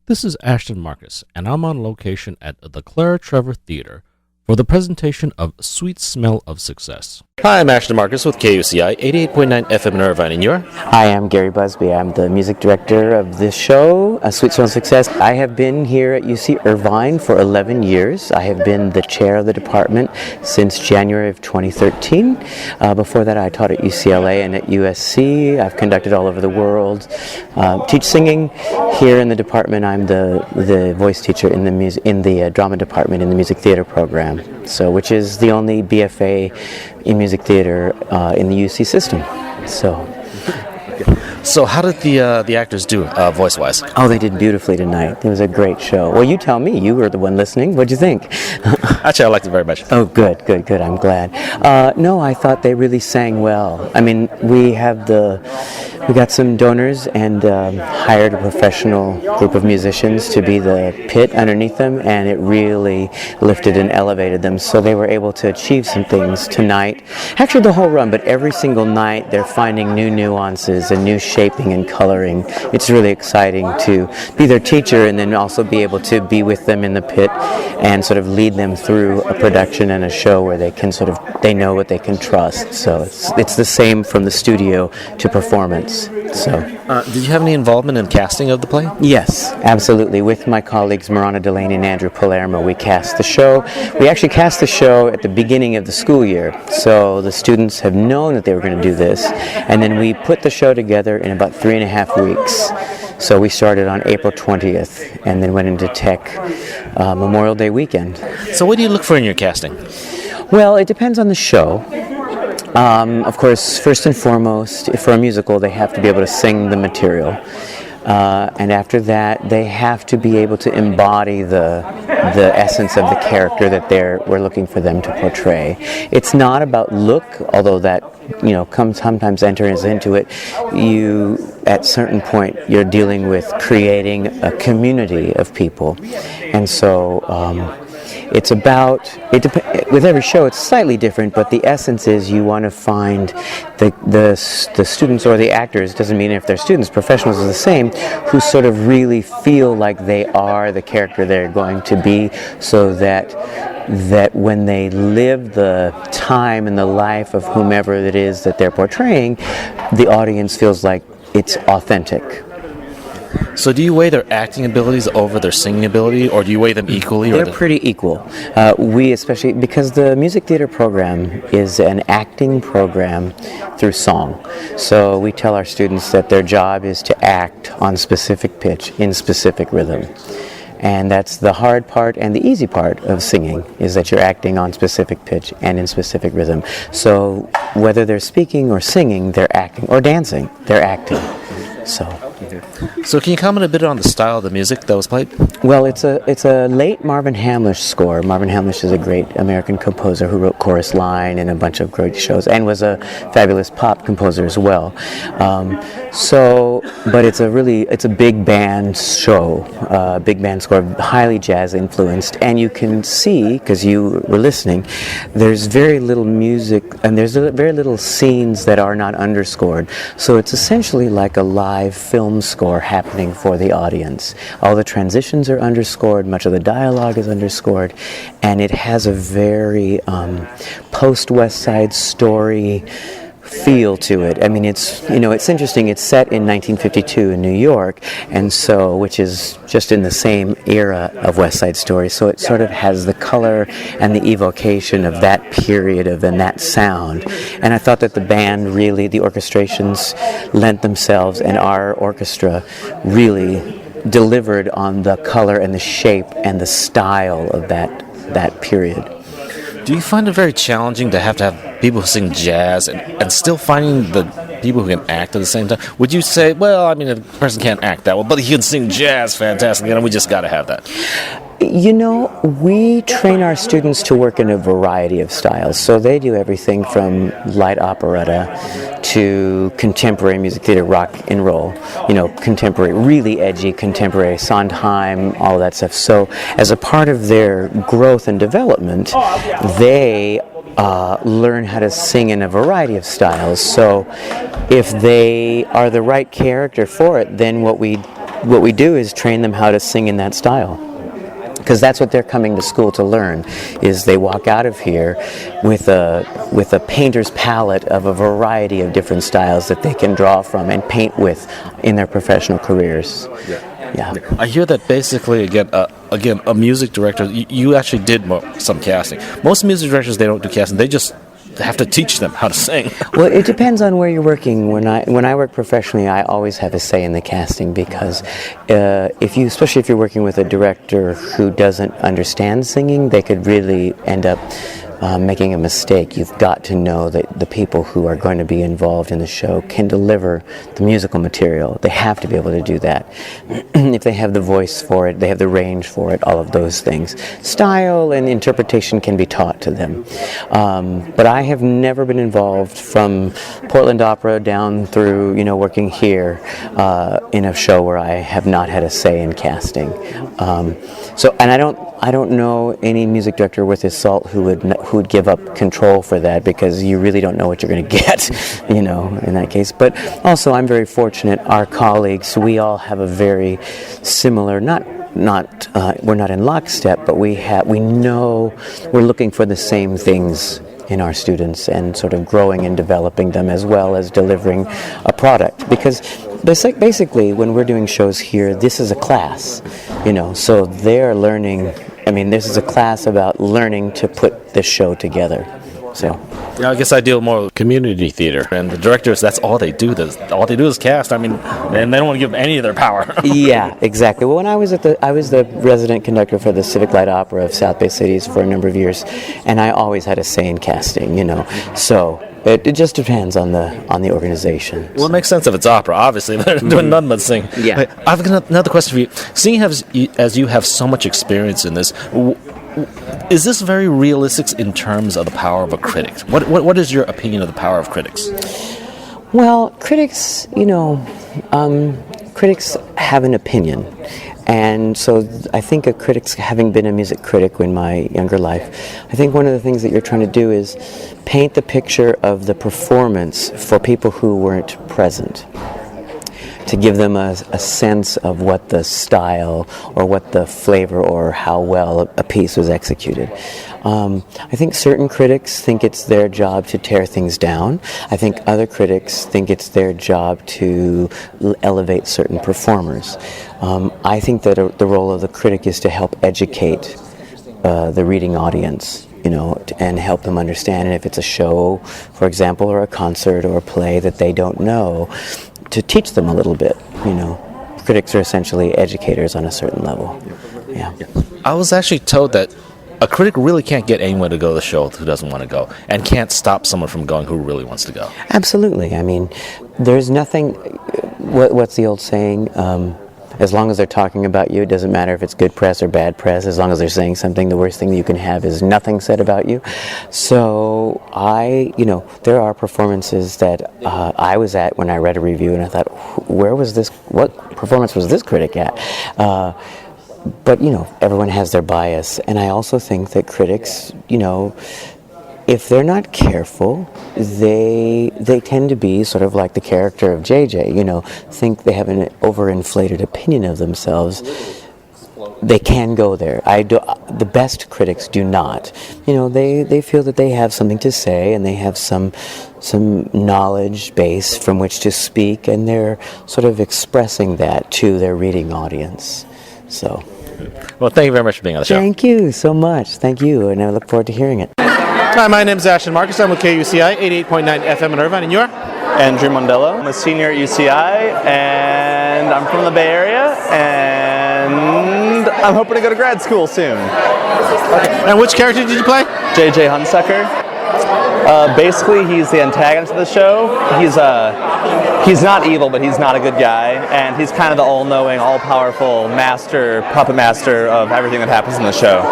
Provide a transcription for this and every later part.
This is Ashton Marcus, and I'm on location at the Clara Trevor Theater for the presentation of Sweet Smell of Success. Hi, I'm Ashton Marcus with KUCI 88.9 FM in Irvine, and you're? Hi, I'm Gary Busby. I'm the music director of this show, Sweet Smell of Success. I have been here at UC Irvine for 11 years. I have been the chair of the department since January of 2013. Before that, I taught at UCLA and at USC. I've conducted all over the world, teach singing. Here in the department, I'm the voice teacher in the drama department in the music theater program, which is the only BFA in music theater in the UC system. So how did the actors do voice-wise? Oh, they did beautifully tonight. It was a great show. Well, you tell me. You were the one listening. What'd you think? Actually, I liked it very much. Oh, good. I'm glad. No, I thought they really sang well. I mean, we got some donors and hired a professional group of musicians to be the pit underneath them, and it really lifted and elevated them. So they were able to achieve some things tonight. Actually, the whole run, but every single night they're finding new nuances and new shaping and coloring. It's really exciting to be their teacher and then also be able to be with them in the pit and sort of lead them through a production and a show where they know what they can trust. So it's the same from the studio to performance. Did you have any involvement in casting of the play? Yes, absolutely. With my colleagues Marana Delaney and Andrew Palermo, we cast the show. We actually cast the show at the beginning of the school year, so the students have known that they were going to do this, and then we put the show together in about 3.5 weeks. So we started on April 20th and then went into Tech Memorial Day weekend. So what do you look for in your casting? Well, it depends on the show. Of course, first and foremost, for a musical, they have to be able to sing the material. And after that, they have to be able to embody the essence of the character that we're looking for them to portray. It's not about look, although that sometimes enters into it. At certain point, you're dealing with creating a community of people, and so. It's with every show it's slightly different, but the essence is you want to find the students or the actors, doesn't mean if they're students, professionals are the same, who sort of really feel like they are the character they're going to be, so that when they live the time and the life of whomever it is that they're portraying, the audience feels like it's authentic. So do you weigh their acting abilities over their singing ability, or do you weigh them equally? They're pretty equal. We especially, because the music theater program is an acting program through song. So we tell our students that their job is to act on specific pitch in specific rhythm. And that's the hard part and the easy part of singing, is that you're acting on specific pitch and in specific rhythm. So whether they're speaking or singing, they're acting, or dancing, they're acting. So can you comment a bit on the style of the music that was played? Well, it's a late Marvin Hamlish score. Marvin Hamlish is a great American composer who wrote Chorus Line and a bunch of great shows, and was a fabulous pop composer as well. But it's a big band show, big band score, highly jazz influenced, and you can see, because you were listening, there's very little music and there's very little scenes that are not underscored. So it's essentially like a live film score happening for the audience. All the transitions are underscored, much of the dialogue is underscored, and it has a very post-West Side Story feel to it. I mean, it's interesting. It's set in 1952 in New York, and so, which is just in the same era of West Side Story. So it sort of has the color and the evocation of that period and that sound. And I thought that the band really, the orchestrations lent themselves, and our orchestra really delivered on the color and the shape and the style of that period. Do you find it very challenging to have people who sing jazz and still finding the people who can act at the same time? Would you say, well, I mean, a person can't act that well, but he can sing jazz fantastically, and we just got to have that? We train our students to work in a variety of styles. So they do everything from light operetta to contemporary music theater, rock and roll, contemporary, really edgy contemporary, Sondheim, all of that stuff. So as a part of their growth and development, they learn how to sing in a variety of styles. So if they are the right character for it, then what we what we do is train them how to sing in that style. Because that's what they're coming to school to learn, is they walk out of here with a painter's palette of a variety of different styles that they can draw from and paint with in their professional careers. Yeah. I hear that basically, again, a music director, you actually did some casting. Most music directors, they don't do casting. They just have to teach them how to sing. Well, it depends on where you're working. When I work professionally, I always have a say in the casting, because especially if you're working with a director who doesn't understand singing, they could really end up making a mistake. You've got to know that the people who are going to be involved in the show can deliver the musical material. They have to be able to do that. If they have the voice for it, they have the range for it, all of those things. Style and interpretation can be taught to them. But I have never been involved from Portland Opera down through, working here in a show where I have not had a say in casting. And I don't know any music director worth his salt who would give up control for that, because you really don't know what you're going to get, in that case. But also, I'm very fortunate. Our colleagues, we all have a very similar, we're not in lockstep, but we know we're looking for the same things in our students, and sort of growing and developing them, as well as delivering a product. Because basically, when we're doing shows here, this is a class, so they're learning. This is a class about learning to put this show together. So, I guess I deal more with community theater, and the directors, that's all they do. All they do is cast. And they don't want to give them any of their power. Yeah, exactly. Well, when I was the resident conductor for the Civic Light Opera of South Bay Cities for a number of years, and I always had a say in casting. So it just depends on the organization. Well, it makes sense if it's opera. Obviously, they're doing nothing but sing. Yeah. I've got another question for you. Seeing as you have so much experience in this, is this very realistic in terms of the power of a critic? What is your opinion of the power of critics? Well, critics, critics have an opinion. And so I think having been a music critic in my younger life, I think one of the things that you're trying to do is paint the picture of the performance for people who weren't present, to give them a sense of what the style or what the flavor or how well a piece was executed. I think certain critics think it's their job to tear things down. I think other critics think it's their job to elevate certain performers. I think that the role of the critic is to help educate the reading audience, and help them understand. And if it's a show, for example, or a concert or a play that they don't know, to teach them a little bit. Critics are essentially educators on a certain level. Yeah. I was actually told that a critic really can't get anyone to go to the show who doesn't want to go, and can't stop someone from going who really wants to go. Absolutely. There's nothing. What's the old saying? As long as they're talking about you, it doesn't matter if it's good press or bad press. As long as they're saying something, the worst thing that you can have is nothing said about you. So there are performances that I was at when I read a review, and I thought, what performance was this critic at? But everyone has their bias, and I also think that critics, if they're not careful, they tend to be sort of like the character of JJ, think they have an overinflated opinion of themselves. They can go there. The best critics do not. They feel that they have something to say, and they have some knowledge base from which to speak, and they're sort of expressing that to their reading audience. So. Well, thank you very much for being on the show. Thank you so much. Thank you, and I look forward to hearing it. Hi, my name is Ashton Marcus. I'm with KUCI 88.9 FM in Irvine, and you're? Andrew Mondello. I'm a senior at UCI, and I'm from the Bay Area, and I'm hoping to go to grad school soon. Okay. And which character did you play? JJ Hunsucker. Basically, he's the antagonist of the show. He's not evil, but he's not a good guy, and he's kind of the all-knowing, all-powerful puppet master of everything that happens in the show.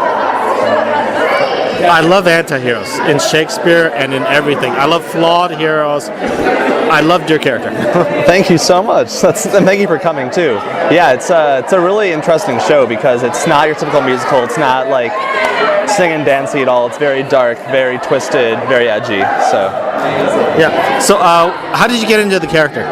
I love anti-heroes in Shakespeare and in everything. I love flawed heroes. I loved your character. Thank you so much. And thank you for coming too. Yeah, it's a really interesting show because it's not your typical musical. It's not like singing and dancing at all. It's very dark, very twisted, very edgy. So yeah. So how did you get into the character?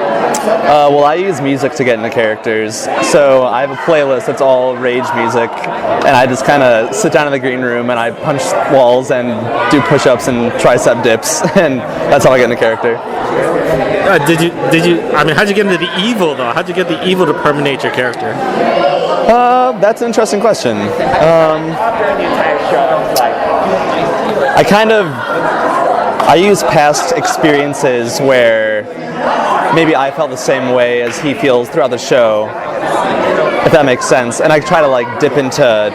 Well, I use music to get into characters. So I have a playlist that's all rage music, and I just kind of sit down in the green room and I punch walls and do push-ups and tricep dips, and that's how I get into character. I mean, how'd you get into the evil, though? How'd you get the evil to permeate your character? That's an interesting question. I use past experiences where maybe I felt the same way as he feels throughout the show, if that makes sense. And I try to like dip into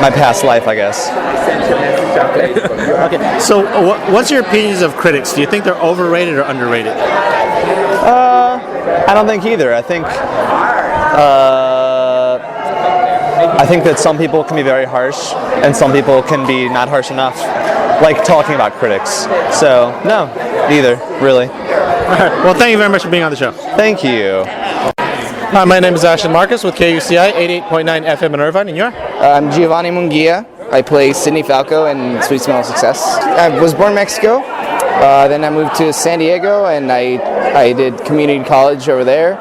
my past life, I guess. Okay. So, what's your opinions of critics? Do you think they're overrated or underrated? I don't think either. I think that some people can be very harsh, and some people can be not harsh enough, like talking about critics. So, no, neither, really. Well, thank you very much for being on the show. Thank you. Hi, my name is Ashton Marcus with KUCI 88.9 FM in Irvine, and you're? I'm Giovanni Munguia. I play Sidney Falco in Sweet Smell of Success. I was born in Mexico. Then I moved to San Diego, and I did community college over there.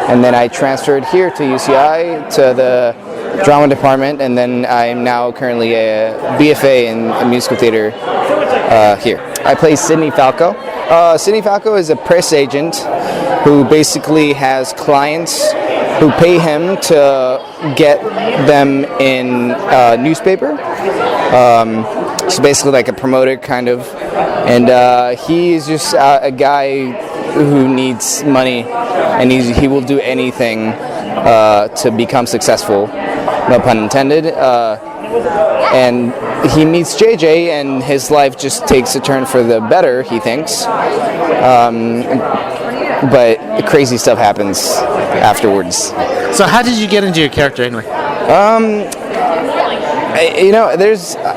And then I transferred here to UCI to the drama department, and then I'm now currently a BFA in musical theater here. I play Sidney Falco. Sidney Falco is a press agent who basically has clients who pay him to get them in newspaper. So basically like a promoter kind of. And he is just a guy who needs money, and he will do anything to become successful, no pun intended. And he meets JJ, and his life just takes a turn for the better, he thinks. But crazy stuff happens afterwards. So how did you get into your character anyway?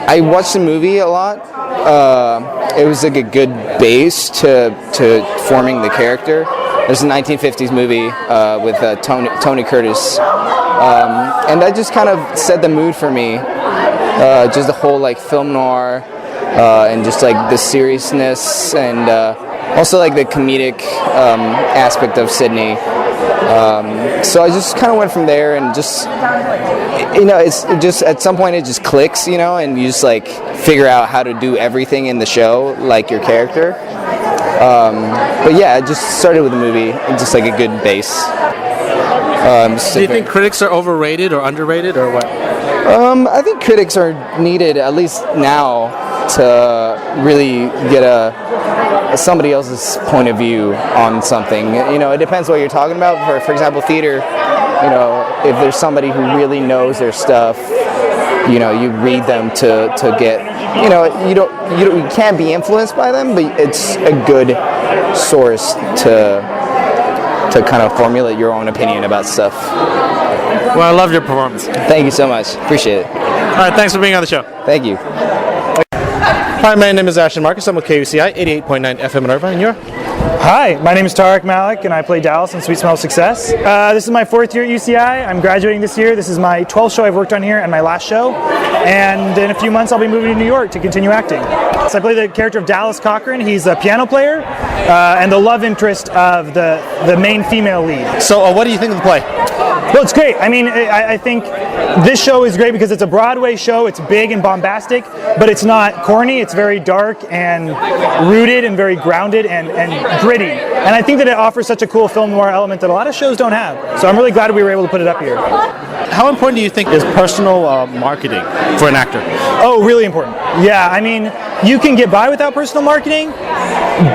I watched the movie a lot. It was like a good base to forming the character. There's a 1950s movie with Tony Curtis, and that just kind of set the mood for me. Just the whole like film noir, and just like the seriousness, and also like the comedic aspect of Sydney. So I just kind of went from there, and just it's just at some point it just clicks, and you just like figure out how to do everything in the show like your character. But yeah, I just started with the movie and just like a good base. Do you think critics are overrated or underrated or what? I think critics are needed, at least now, to really get somebody else's point of view on something. It depends what you're talking about. For example, theater, if there's somebody who really knows their stuff, you read them to get, you can't be influenced by them, but it's a good source to kind of formulate your own opinion about stuff. Well, I love your performance. Thank you so much. Appreciate it. All right, thanks for being on the show. Thank you. Hi, my name is Ashton Marcus. I'm with KUCI 88.9 FM in Irvine, and you're? Hi, my name is Tarek Malik, and I play Dallas in Sweet Smell of Success. This is my 4th year at UCI. I'm graduating this year. This is my 12th show I've worked on here and my last show. And in a few months, I'll be moving to New York to continue acting. So I play the character of Dallas Cochran. He's a piano player and the love interest of the main female lead. So what do you think of the play? Well, it's great. I mean, I think this show is great because it's a Broadway show. It's big and bombastic, but it's not corny. It's very dark and rooted and very grounded and gritty. And I think that it offers such a cool film noir element that a lot of shows don't have. So I'm really glad we were able to put it up here. How important do you think is personal marketing for an actor? Oh, really important. Yeah, I mean, you can get by without personal marketing,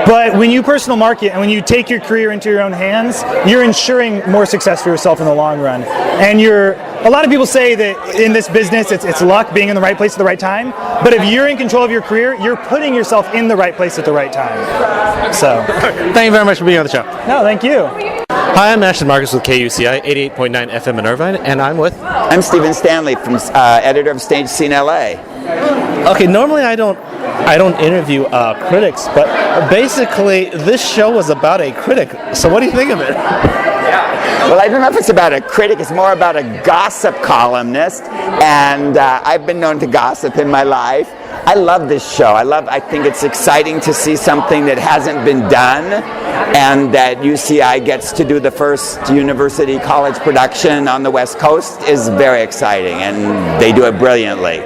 but when you personal market and when you take your career into your own hands, you're ensuring more success for yourself in the long run. And a lot of people say that in this business it's luck, being in the right place at the right time, but if you're in control of your career, you're putting yourself in the right place at the right time. So, thank you very much for being on the show. No, thank you. Hi, I'm Ashton Marcus with KUCI 88.9 FM in Irvine, and I'm with? I'm Stephen Stanley, from editor of Stage Scene LA. Okay, normally I don't interview critics, but basically this show was about a critic. So what do you think of it? Well, I don't know if it's about a critic. It's more about a gossip columnist, and I've been known to gossip in my life. I love this show. I think it's exciting to see something that hasn't been done, and that UCI gets to do the first university college production on the West Coast is very exciting, and they do it brilliantly.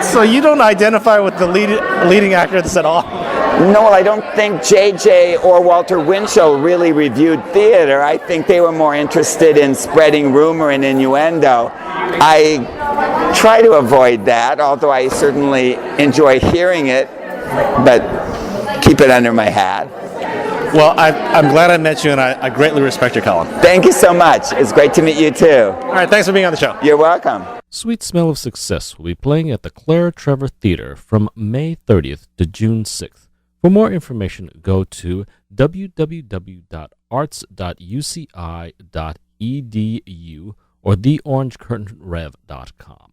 So you don't identify with the leading actor of this at all? No, I don't think JJ or Walter Winchell really reviewed theater. I think they were more interested in spreading rumor and innuendo. I try to avoid that, although I certainly enjoy hearing it, but keep it under my hat. Well, I'm glad I met you, and I greatly respect your column. Thank you so much. It's great to meet you too. All right, thanks for being on the show. You're welcome. Sweet Smell of Success will be playing at the Claire Trevor Theater from May 30th to June 6th. For more information, go to www.arts.uci.edu or theorangecurtainrev.com.